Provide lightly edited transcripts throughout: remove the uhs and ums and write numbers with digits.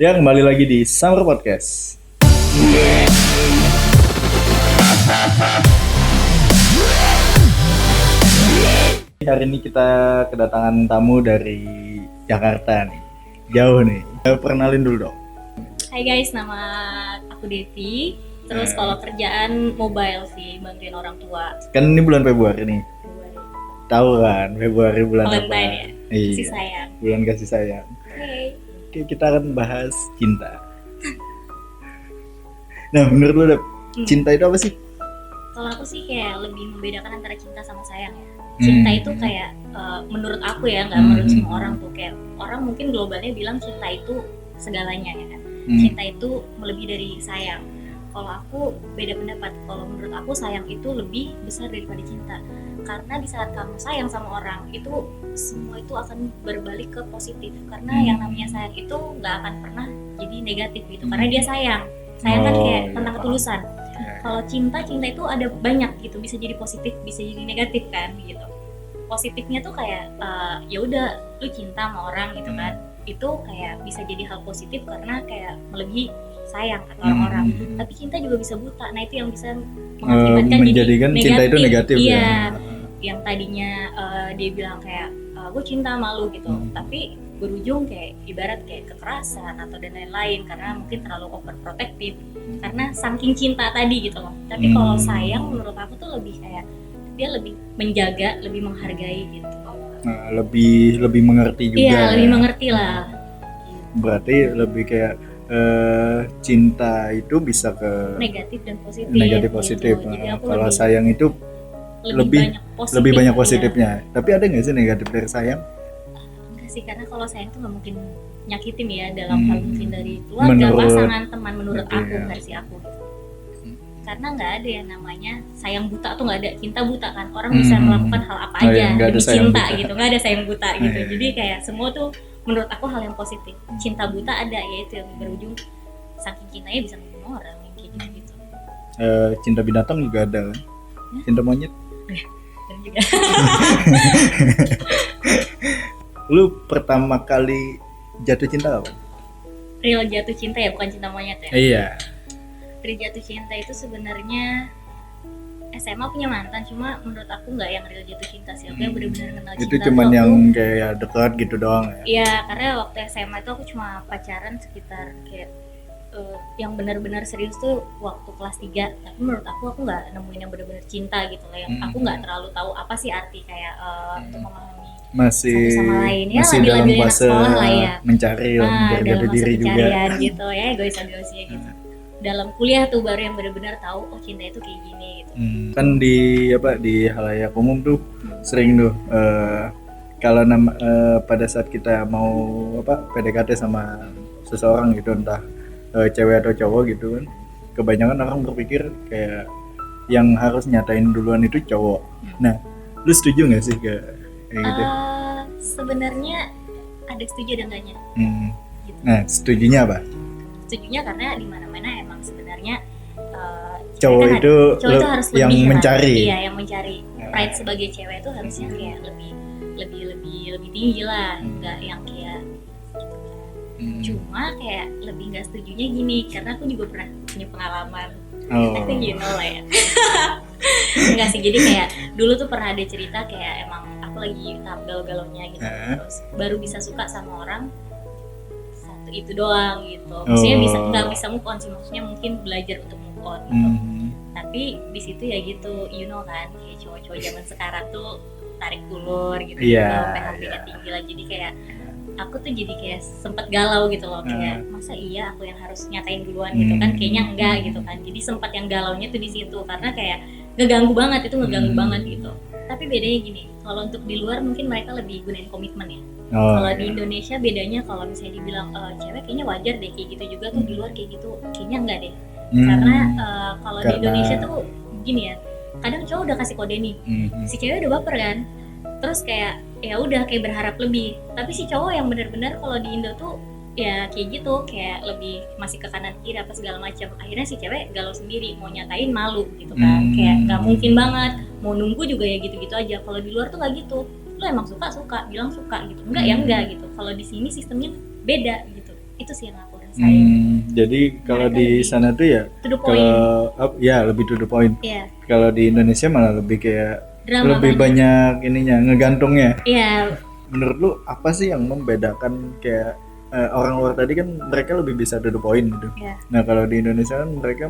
Ya, kembali lagi di Summer Podcast. Hari ini kita kedatangan tamu dari Jakarta nih. Jauh nih. Perkenalin dulu dong. Hai guys, nama aku Devi. Terus kalau kerjaan mobile sih, bantuin orang tua. Kan ini bulan Februari nih. Tahu kan, Februari bulan apa? Valentine ya? Iya. Kasih sayang. Bulan kasih sayang. Hey. Oke, kita akan bahas cinta. Nah, menurut lo, cinta itu apa sih? Kalau aku sih kayak lebih membedakan antara cinta sama sayang ya. Cinta itu kayak menurut aku ya, nggak menurut semua orang tuh, kayak orang mungkin globalnya bilang cinta itu segalanya ya kan. Cinta itu melebihi dari sayang. Kalau aku beda pendapat. Kalau menurut aku sayang itu lebih besar daripada cinta. Karena di saat kamu sayang sama orang itu semua itu akan berbalik ke positif. Karena yang namanya sayang itu nggak akan pernah jadi negatif gitu. Karena dia sayang. Sayang kan kayak tentang ketulusan. Kalau cinta itu ada banyak gitu, bisa jadi positif, bisa jadi negatif kan gitu. Positifnya tuh kayak ya udah lu cinta sama orang gitu kan, itu kayak bisa jadi hal positif karena kayak melebihi sayang kata orang-orang. Tapi cinta juga bisa buta, nah itu yang bisa mengakibatkan menjadikan jadi cinta itu negatif iya, ya. Yang tadinya dia bilang kayak gue cinta sama lu gitu, tapi berujung kayak ibarat kayak kekerasan atau dan lain-lain karena mungkin terlalu overprotective karena saking cinta tadi gitu loh. Tapi kalau sayang menurut aku tuh lebih kayak dia lebih menjaga, lebih menghargai gitu. Nah, lebih mengerti juga. Iya, lebih mengerti lah. Berarti lebih kayak cinta itu bisa ke negatif dan positif. Negatif positif. Gitu. Jadi aku kalau sayang itu lebih banyak positifnya. Ya. Tapi ada nggak sih negatif dari sayang? Enggak sih, karena kalau sayang tuh nggak mungkin nyakitin ya dalam hal mungkin dari keluarga, pasangan, teman menurut aku, versi aku gitu. Karena nggak ada yang namanya sayang buta tuh, nggak ada. Cinta buta kan, orang bisa melakukan hal apa aja demi cinta gitu, nggak ada sayang buta gitu. Jadi kayak semua tuh menurut aku hal yang positif. Cinta buta ada, yaitu yang berujung saking cintanya bisa membunuh orang yang kayak gitu. Cinta binatang juga ada kan? Cinta monyet Dan juga lu pertama kali jatuh cinta apa? Real jatuh cinta ya, bukan cinta monyet ya? Iya. Real jatuh cinta itu sebenarnya SMA punya mantan, cuma menurut aku nggak yang real jatuh cinta sih. Aku yang benar-benar kenal cinta. Itu cuman yang kayak dekat gitu doang ya? Iya, karena waktu SMA itu aku cuma pacaran sekitar kayak yang benar-benar serius tuh waktu kelas 3. Tapi menurut aku nggak nemuin yang benar-benar cinta gitu lah. Yang aku nggak terlalu tahu apa sih arti kayak untuk memahami masih satu sama lain ya, masih dalam fase lah ya. Mencari jati diri juga gitu ya, egois-egoisnya gitu. Dalam kuliah tuh baru yang benar-benar tahu oh cinta itu kayak gini gitu. Kan di halayak umum tuh sering tuh kalau pada saat kita mau PDKT sama seseorang gitu, entah cewek atau cowok gitu kan, kebanyakan orang berpikir kayak yang harus nyatain duluan itu cowok. Nah, lu setuju nggak sih kayak gitu? Sebenarnya ada setuju dan enggaknya. Gitu. Nah, setujunya apa? Setujunya karena di mana-mana emang sebenarnya cowok kan itu harus yang lebih mencari. Iya, yang mencari. Pride sebagai cewek itu harusnya kayak lebih tinggi lah, enggak yang kayak cuma kayak lebih nggak setujunya gini, karena aku juga pernah punya pengalaman. I think you know lah ya. Enggak sih, jadi kayak dulu tuh pernah ada cerita kayak emang aku lagi tahap galau-galaunya gitu, terus baru bisa suka sama orang satu itu doang gitu. Maksudnya nggak bisa move on sih, maksudnya mungkin belajar untuk move on gitu. Tapi di situ ya gitu, you know kan, kayak cowok-cowok zaman sekarang tuh tarik ulur gitu, PHP-nya tinggi lah. Jadi kayak aku tuh jadi kayak sempet galau gitu loh, kayak masa iya aku yang harus nyatain duluan gitu kan, kayaknya enggak gitu kan. Jadi sempat yang galaunya tuh di situ karena kayak ngeganggu banget gitu. Tapi bedanya gini, kalau untuk di luar mungkin mereka lebih gunain komitmen ya. Kalau di Indonesia bedanya, kalau misalnya dibilang cewek kayaknya wajar deh kayak gitu juga tuh, di luar kayak gitu kayaknya enggak deh. Karena kalau di Indonesia tuh gini ya, kadang cowok udah kasih kode nih, si cewek udah baper kan, terus kayak ya udah kayak berharap lebih. Tapi si cowok yang benar-benar kalau di Indo tuh ya kayak gitu, kayak lebih masih ke kanan kiri apa segala macam. Akhirnya si cewek galau sendiri, mau nyatain malu gitu kan, kayak nggak mungkin banget, mau nunggu juga ya gitu-gitu aja. Kalau di luar tuh nggak gitu, lo emang suka bilang suka gitu, enggak ya enggak gitu. Kalau di sini sistemnya beda gitu, itu sih yang aku saing. Jadi kalau Mereka di lebih sana tuh ya To the point. ya lebih to the point. Iya, Kalau di Indonesia malah lebih kayak drama lebih banyak ininya ngegantungnya. Iya, Menurut lu apa sih yang membedakan kayak orang luar tadi kan mereka lebih bisa to the point gitu. iya. Nah kalau di Indonesia kan mereka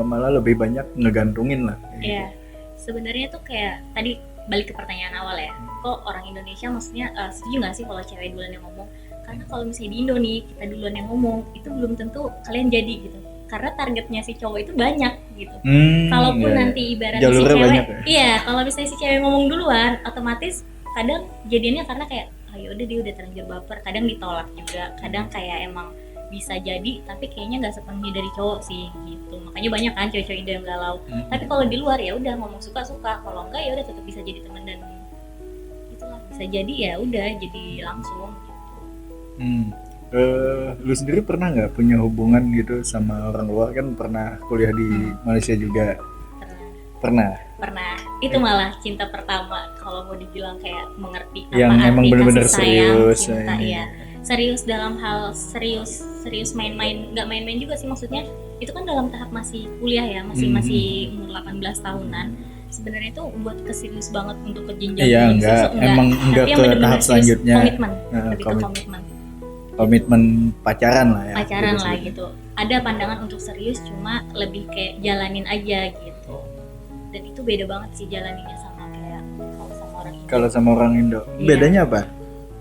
malah lebih banyak ngegantungin lah. Iya, sebenarnya tuh kayak tadi balik ke pertanyaan awal ya. Kok orang Indonesia maksudnya setuju nggak sih kalau cewek duluan yang ngomong? Karena kalau misalnya di Indo nih kita duluan yang ngomong itu belum tentu kalian jadi gitu. Karena targetnya si cowok itu banyak gitu. Kalaupun Iya, nanti ibaratnya si jalurnya cewek, banyak ya? iya kalau misalnya si cewek ngomong duluan, otomatis kadang jadinya karena kayak ayo udah dia udah terlanjur baper. Kadang ditolak juga, kadang kayak emang bisa jadi tapi kayaknya nggak sepenuhnya dari cowok sih gitu. Makanya banyak kan cewek-cewek Indo yang galau. Tapi kalau di luar ya udah ngomong suka-suka, kalau enggak ya udah tetap bisa jadi teman dan itulah bisa jadi ya udah jadi langsung gitu. Lu sendiri pernah nggak punya hubungan gitu sama orang luar, kan pernah kuliah di Malaysia juga? Pernah Pernah. itu malah cinta pertama kalau mau dibilang kayak mengerti Yang apa emang arti bener-bener kasih sayang, serius, cinta ini. ya serius dalam hal serius main-main, nggak main-main juga sih, maksudnya itu kan dalam tahap masih kuliah ya, masih umur 18 tahunan. Sebenarnya itu buat keserius banget untuk ke jenjang Iya, yang enggak, serius, emang Tapi enggak yang ke bener-bener tahap serius, selanjutnya. komitmen, Nah, lebih ke komitmen komitmen pacaran lah ya. pacaran gitu lah sih. gitu. Ada pandangan untuk serius, cuma lebih kayak jalanin aja gitu. Dan itu beda banget sih jalaninnya sama kayak kalau sama orang Indo. Kalau sama orang Indo, Iya. bedanya apa?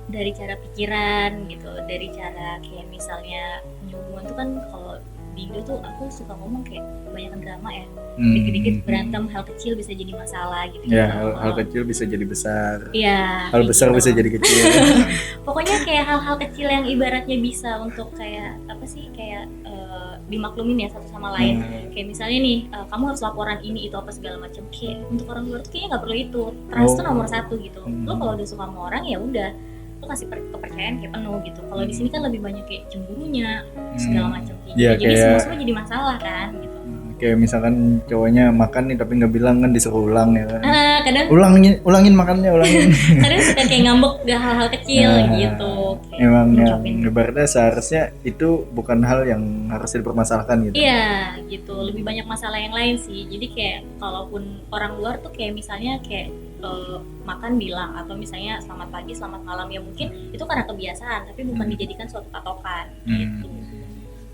Dari cara pikiran gitu, dari cara kayak misalnya punya hubungan tuh kan, kalau di Indo tuh aku suka ngomong kayak kebanyakan drama ya, dikit-dikit berantem, hal kecil bisa jadi masalah gitu. Ya, hal kecil bisa jadi besar. Iya. Hal kayak besar gitu. bisa jadi kecil. Pokoknya kayak hal-hal kecil yang ibaratnya bisa untuk kayak apa sih, kayak dimaklumin ya satu sama lain. Kayak misalnya nih, kamu harus laporan ini itu apa segala macam. Kayak untuk orang luar tuh kayaknya nggak perlu itu. Trust tuh nomor satu gitu. Lo kalau udah suka sama orang ya udah, lo kasih kepercayaan kayak penuh gitu. Kalau di sini kan lebih banyak kayak cemburunya segala macam kayak Iya, gitu. Jadi kayak- semua jadi masalah kan gitu. Kayak misalkan cowoknya makan nih tapi nggak bilang, kan disuruh ulang ya kan. Kadang Ulangin makannya, ulangin. kadang suka kayak ngambek gak hal-hal kecil gitu. Kayak Emang yang ngucapin. ibaratnya seharusnya itu bukan hal yang harus dipermasalahkan gitu. Iya gitu, lebih banyak masalah yang lain sih. Jadi kayak kalaupun orang luar tuh kayak misalnya kayak makan bilang, atau misalnya selamat pagi, selamat malam, ya mungkin itu karena kebiasaan, tapi bukan dijadikan suatu patokan gitu.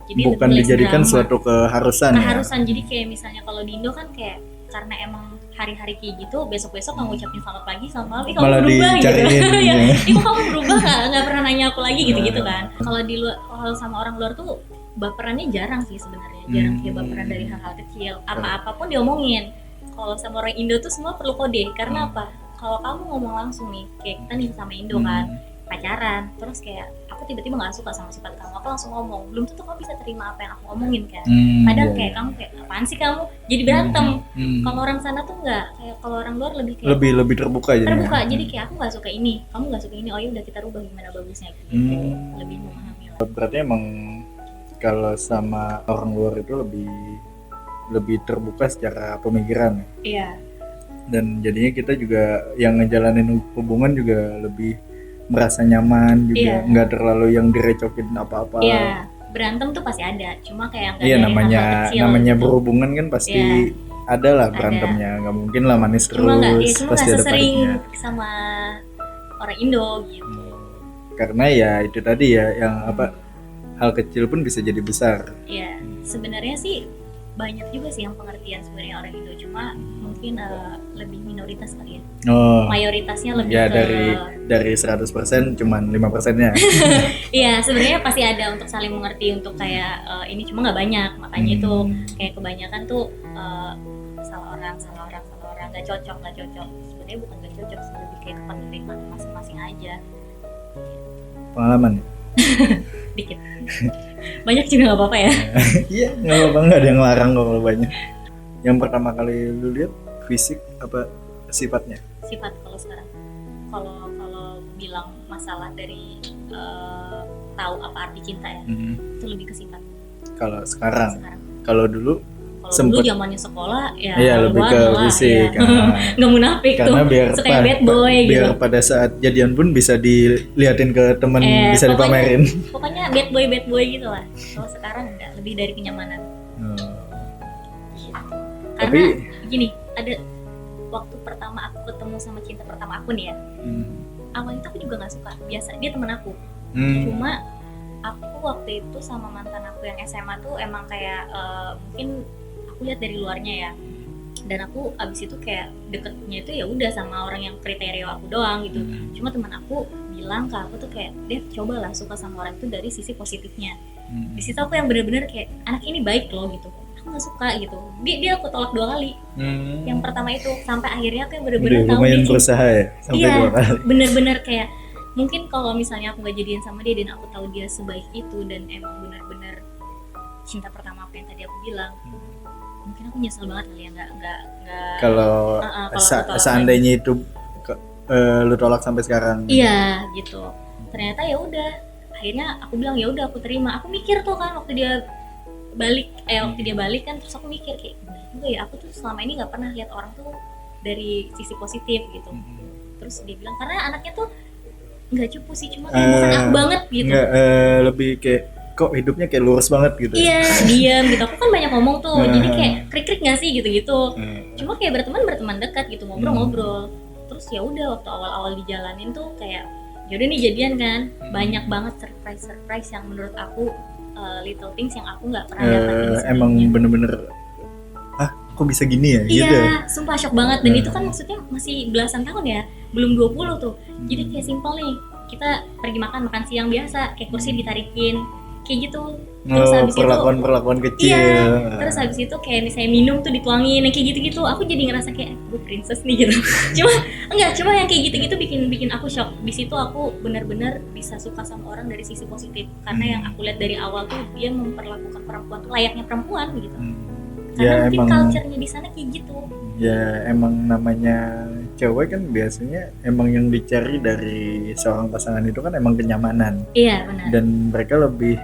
Jadi Bukan lebih less dijadikan drama. suatu keharusan, Keharusan. Jadi kayak misalnya kalau di Indo kan kayak karena emang hari-hari kayak gitu, besok-besok kamu ngucapin selamat pagi, selamat malam, ih kamu Malah berubah gitu. dicariin Ya, gitu. ih kok kamu berubah, nggak pernah nanya aku lagi gitu-gitu kan. Kalau di luar, kalau sama orang luar tuh baperannya jarang sih sebenarnya, jarang kayak baperan dari hal-hal kecil, apa-apapun diomongin. Kalau sama orang Indo tuh semua perlu kode, karena apa? Kalau kamu ngomong langsung nih, kayak kita nih sama Indo kan, pacaran, terus kayak aku tiba-tiba nggak suka sama sifat kamu, aku langsung ngomong, belum tentu kamu bisa terima apa yang aku ngomongin kan. Kadang iya, kayak iya. kamu kayak apaan sih kamu, jadi berantem. Kalau orang sana tuh nggak, kayak kalau orang luar lebih kayak lebih terbuka jadinya. terbuka. Jadi kayak aku nggak suka ini, kamu nggak suka ini, oh ya udah kita rubah gimana bagusnya gitu. Lebih memahami lah. Berarti emang kalau sama orang luar itu lebih terbuka secara pemikiran ya. Iya. Dan jadinya kita juga yang ngejalanin hubungan juga lebih merasa nyaman juga, Iya. nggak terlalu yang direcokin apa-apa. Iya, berantem tuh pasti ada, cuma kayak nggak Iya, dari hal-hal kecil. namanya gitu. berhubungan kan pasti Iya. ada lah Ada. berantemnya, nggak mungkin lah manis terus, Cuma nggak, ya, cuma pasti nggak ada sesering pahitnya. sama orang Indo gitu. Karena ya itu tadi ya, yang apa, hal kecil pun bisa jadi besar. Iya, sebenarnya sih banyak juga sih yang pengertian sebenarnya orang Indo, cuma mungkin lebih minoritas kali ya. Oh, Mayoritasnya lebih ya ke dari 100% cuman 5%-nya. iya, sebenarnya pasti ada untuk saling mengerti, untuk kayak ini, cuma nggak banyak, makanya itu kayak kebanyakan tuh salah orang nggak cocok. Sebenarnya bukan nggak cocok sih, lebih kayak kepentingan masing-masing aja. Pengalaman. Dikit. Banyak juga nggak apa-apa ya. Iya, nggak apa-apa, nggak ada yang larang kok kalau banyak. Yang pertama kali lu lihat fisik apa sifatnya? Sifat kalau sekarang, kalau bilang masalah dari tahu apa arti cinta ya, itu lebih ke sifat Kalau sekarang, sekarang. kalau dulu Kalau dulu zamannya sekolah ya iya lebih ke luar lah, fisik. ya. Nggak munafik tuh, Karena biar suka yang bad boy biar gitu. pada saat jadian pun bisa diliatin ke temen, bisa pokoknya- dipamerin. Pokoknya bad boy gitu lah. Kalau sekarang enggak, lebih dari kenyamanan. Karena Tapi- gini, ada waktu pertama aku ketemu sama cinta pertama aku nih ya, awalnya tuh aku juga nggak suka, biasa dia teman aku. Cuma aku waktu itu sama mantan aku yang SMA tuh emang kayak mungkin aku lihat dari luarnya ya, dan aku abis itu kayak deketnya itu ya udah sama orang yang kriteria aku doang gitu. Cuma teman aku bilang ke aku tuh kayak, Dev, cobalah suka sama orang itu dari sisi positifnya. Di situ aku yang bener-bener kayak anak ini baik loh gitu, aku nggak suka gitu. Dia aku tolak 2 kali. Yang pertama itu sampai akhirnya aku yang bener-bener tahu lumayan dia cinta. berusaha ya sampai Iya, 2 kali. bener-bener kayak mungkin kalau misalnya aku gak jadian sama dia dan aku tahu dia sebaik itu dan emang bener-bener cinta pertama aku yang tadi aku bilang, mungkin aku nyesel banget kali ya nggak Kalau kalau aku tolak seandainya itu lu tolak sampai sekarang. iya gitu. Ternyata ya udah, akhirnya aku bilang ya udah aku terima. Aku mikir tuh kan waktu dia balik kan, terus aku mikir kayak bener juga ya, aku tuh selama ini nggak pernah lihat orang tuh dari sisi positif gitu. Terus dia bilang karena anaknya tuh nggak cupu sih, cuma kayak bukan aku banget gitu. Nggak, lebih kayak kok hidupnya kayak lurus banget gitu. Iya, diam gitu. Aku kan banyak ngomong tuh, jadi kayak krik-krik nggak sih gitu-gitu. Cuma kayak berteman dekat gitu, ngobrol-ngobrol. Terus ya udah waktu awal-awal dijalanin tuh kayak yaudah nih jadian kan. Banyak banget surprise yang menurut aku little things yang aku nggak pernah dapetin sebelumnya. Emang bener-bener kok bisa gini ya gitu. Iya, sumpah shock banget. Dan itu kan maksudnya masih belasan tahun ya, belum 20 tuh. Jadi kayak simpel nih, kita pergi makan siang biasa, kayak kursi ditarikin, kayak gitu. Terus habis itu perlakuan kecil. iya, terus habis itu kayak misalnya minum tuh dituangin, kayak gitu-gitu. Aku jadi ngerasa kayak gue princess nih gitu. cuma yang kayak gitu-gitu bikin aku shock. Di situ aku benar-benar bisa suka sama orang dari sisi positif. Karena yang aku lihat dari awal tuh dia memperlakukan perempuan tuh layaknya perempuan gitu. Karena mungkin culture-nya di sana kayak gitu. Ya emang namanya cewek kan biasanya emang yang dicari dari seorang pasangan itu kan emang kenyamanan. Iya, benar. Dan mereka lebih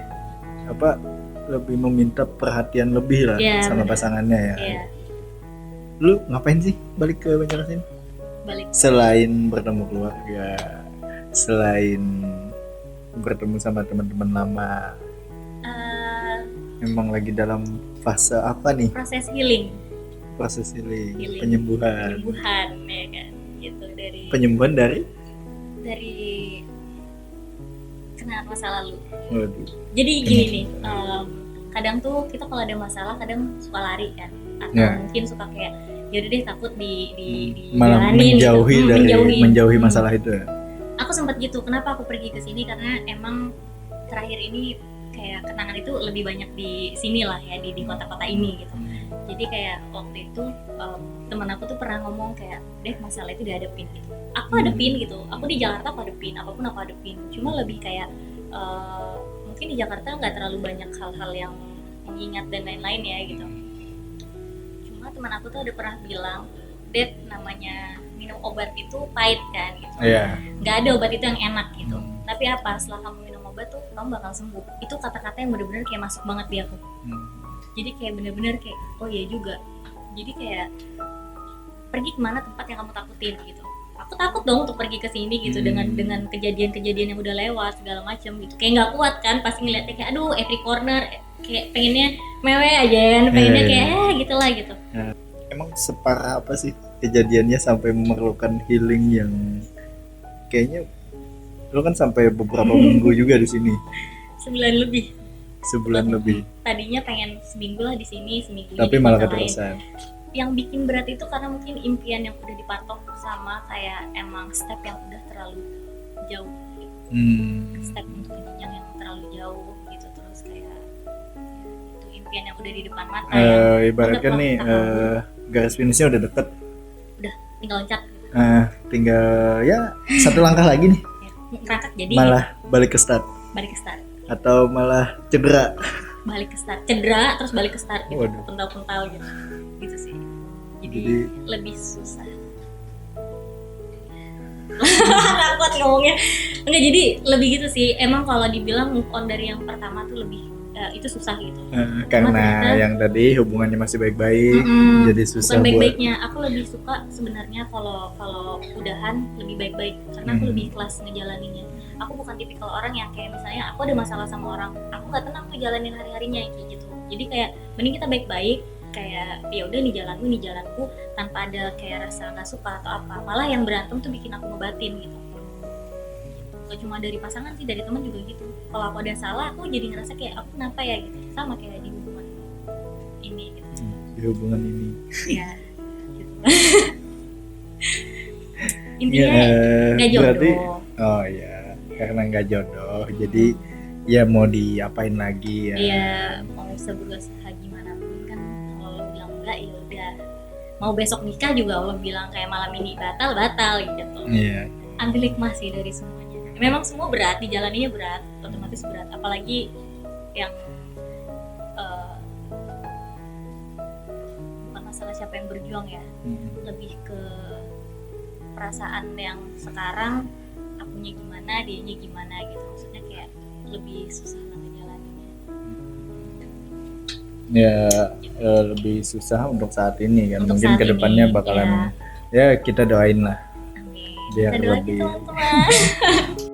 meminta perhatian lebih lah sama pasangannya ya. Iya. Lu ngapain sih balik ke Banjarmasin? Balik. Selain bertemu keluarga, selain bertemu sama teman-teman lama, emang lagi dalam fase apa nih? Proses healing. Proses healing. Penyembuhan ya kan, gitu dari. Penyembuhan dari kenal masa lalu. Waduh. Jadi gini nih, kadang tuh kita kalau ada masalah kadang suka lari kan, atau mungkin suka kayak yaudah deh takut malah menjauhi masalah itu ya. Aku sempat gitu. Kenapa aku pergi ke sini? Karena emang terakhir ini kayak kenangan itu lebih banyak di sini lah ya, di kota-kota ini gitu. Jadi kayak waktu itu teman aku tuh pernah ngomong kayak, deh masalah itu dihadepin gitu. Aku hadepin gitu. Aku di Jakarta aku hadepin, apapun aku hadepin. Cuma lebih kayak mungkin di Jakarta nggak terlalu banyak hal-hal yang mengingat dan lain-lain ya gitu. Cuma teman aku tuh ada pernah bilang, Dad, namanya minum obat itu pahit kan gitu. Nggak ada obat itu yang enak gitu. Tapi apa, setelah kamu minum obat tuh kamu bakal sembuh. Itu kata-kata yang bener-bener kayak masuk banget di aku. Jadi kayak bener-bener kayak, oh iya juga. Jadi kayak pergi kemana tempat yang kamu takutin gitu. Aku takut dong untuk pergi ke sini gitu dengan kejadian-kejadian yang udah lewat segala macam gitu. Kayak nggak kuat kan pas ngeliatnya kayak aduh every corner kayak pengennya mewe aja kan, pengennya kayak gitulah gitu. Emang separah apa sih kejadiannya sampai memerlukan healing yang kayaknya lo kan sampai beberapa minggu juga di sini. Sebulan lebih. Tadinya pengen seminggu lah di sini, seminggu. Tapi malah keterusan. Yang bikin berat itu karena mungkin impian yang udah dipatok sama kayak emang step yang udah terlalu jauh. Step untuk jenjang yang terlalu jauh gitu, terus kayak itu impian yang udah di depan mata. Ibaratkan nih garis finishnya udah deket. Udah tinggal loncat. Tinggal ya satu langkah lagi nih. Ngangkat jadi. Malah balik ke start. Atau malah cedera. Balik ke start, cedera terus balik ke start gitu. Waduh. Pental-pental gitu sih. Jadi lebih susah. Nggak kuat ngomongnya. Enggak, jadi lebih gitu sih. Emang kalau dibilang move on dari yang pertama tuh lebih itu susah gitu. Karena yang tadi hubungannya masih baik-baik, jadi susah. Bukan baik-baiknya, aku lebih suka sebenarnya kalau udahan lebih baik-baik karena aku lebih ikhlas ngejalaninnya. aku bukan tipikal orang yang kayak misalnya aku ada masalah sama orang, aku nggak tenang tuh jalanin hari-harinya kayak gitu. Jadi kayak mending kita baik-baik, kayak ya udah nih jalanku tanpa ada kayak rasa nggak suka atau apa. Malah yang berantem tuh bikin aku ngebatin gitu. Gak cuma dari pasangan sih, dari teman juga gitu. Kalau aku ada salah, aku jadi ngerasa kayak aku kenapa ya gitu. Sama kayak di hubungan ini gitu. Di hubungan ini. Ya, gitu. Intinya nggak Berarti, jodoh. oh ya, karena nggak jodoh, jadi ya mau diapain lagi ya. Iya, mau seberusaha gimana pun kan, kalau lo bilang enggak ya udah. Mau besok nikah juga lo bilang kayak malam ini batal gitu. Iya. Ambil hikmah sih dari semuanya. Memang semua berat, dijalaninya berat, otomatis berat. Apalagi yang bukan masalah siapa yang berjuang ya, lebih ke perasaan yang sekarang akunya gimana, dianya gimana gitu. Maksudnya kayak lebih susah nanti jalaninnya. Ya lebih susah untuk saat ini kan. Untuk Mungkin saat kedepannya ini, bakalan ya kita doain lah Amin. biar Kita doain lebih teman-teman.